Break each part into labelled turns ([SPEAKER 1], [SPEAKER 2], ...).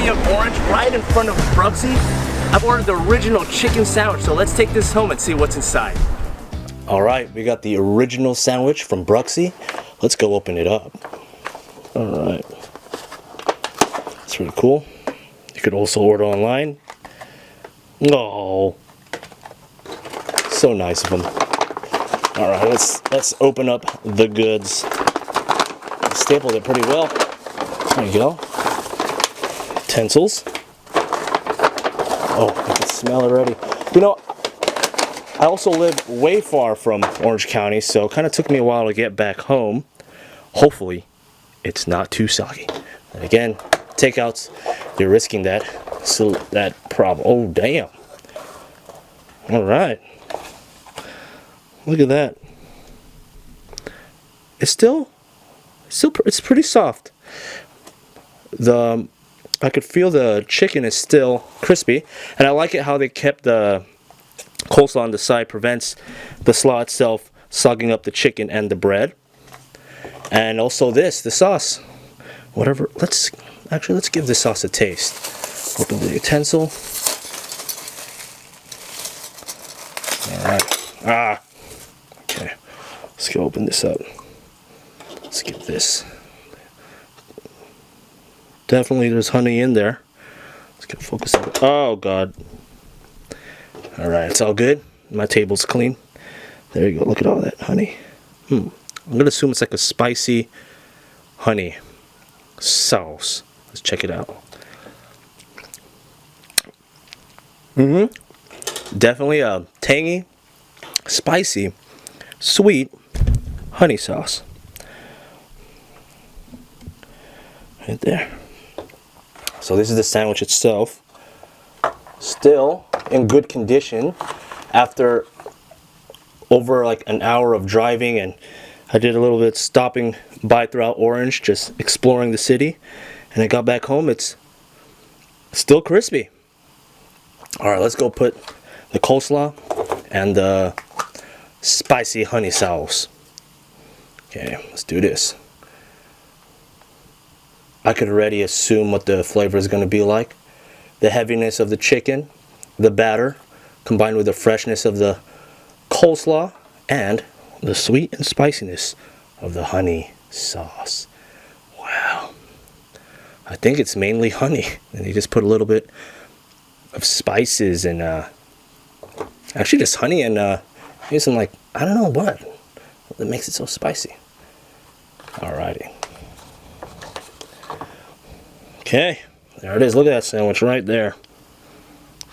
[SPEAKER 1] Bruxie Orange right in front of Bruxie. I've ordered the original chicken sandwich, so let's take this home and see what's inside. All right, we got the original sandwich from Bruxie. Let's go open it up. All right. It's really cool. You could also order online. Oh, so nice of them. All right, let's open up the goods. Stapled it pretty well. There you go. Utensils. Oh, I can smell it already. You know, I also live way far from Orange County, so it kind of took me a while to get back home. Hopefully, it's not too soggy. And again, takeouts, you're risking that. So that problem. Oh, damn. All right. Look at that. It's pretty soft. I could feel the chicken is still crispy, and I like it how they kept the coleslaw on the side, prevents the slaw itself sogging up the chicken and the bread. And also the sauce. Whatever. Let's give this sauce a taste. Open the utensil. All right. Okay. Let's go open this up. Let's get this. Definitely there's honey in there. Let's get focus on it. Oh god. Alright, it's all good. My table's clean. There you go. Look at all that honey. I'm gonna assume it's like a spicy honey sauce. Let's check it out. Definitely a tangy, spicy, sweet honey sauce. Right there. So this is the sandwich itself. Still in good condition after over like an hour of driving, and I did a little bit stopping by throughout Orange, just exploring the city, and I got back home. It's still crispy. Alright, let's go put the coleslaw and the spicy honey sauce. Okay, let's do this. I could already assume what the flavor is going to be like. The heaviness of the chicken, the batter, combined with the freshness of the coleslaw, and the sweet and spiciness of the honey sauce. Wow. I think it's mainly honey. And you just put a little bit of spices and actually just honey and maybe some, like, I don't know what that makes it so spicy. Alrighty. Okay, there it is. Look at that sandwich right there.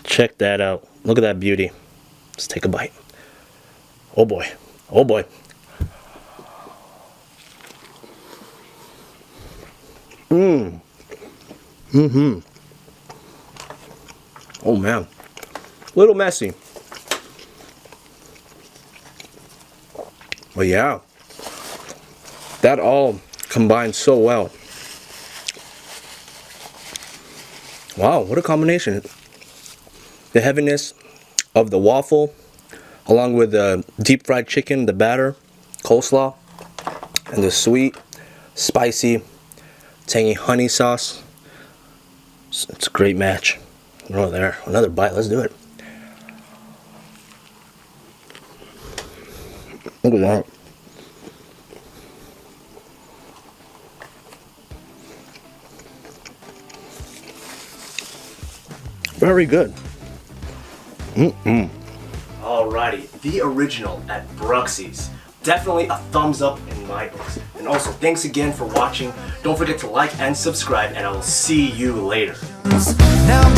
[SPEAKER 1] Check that out. Look at that beauty. Let's take a bite. Oh boy. Oh boy. Oh man. A little messy. But yeah. That all combines so well. Wow, what a combination. The heaviness of the waffle, along with the deep fried chicken, the batter, coleslaw, and the sweet, spicy, tangy honey sauce. It's a great match. Oh, there. Another bite. Let's do it. Look at that. Very good. Alrighty, the original at Bruxie's. Definitely a thumbs up in my books. And also, thanks again for watching. Don't forget to like and subscribe, and I will see you later. Now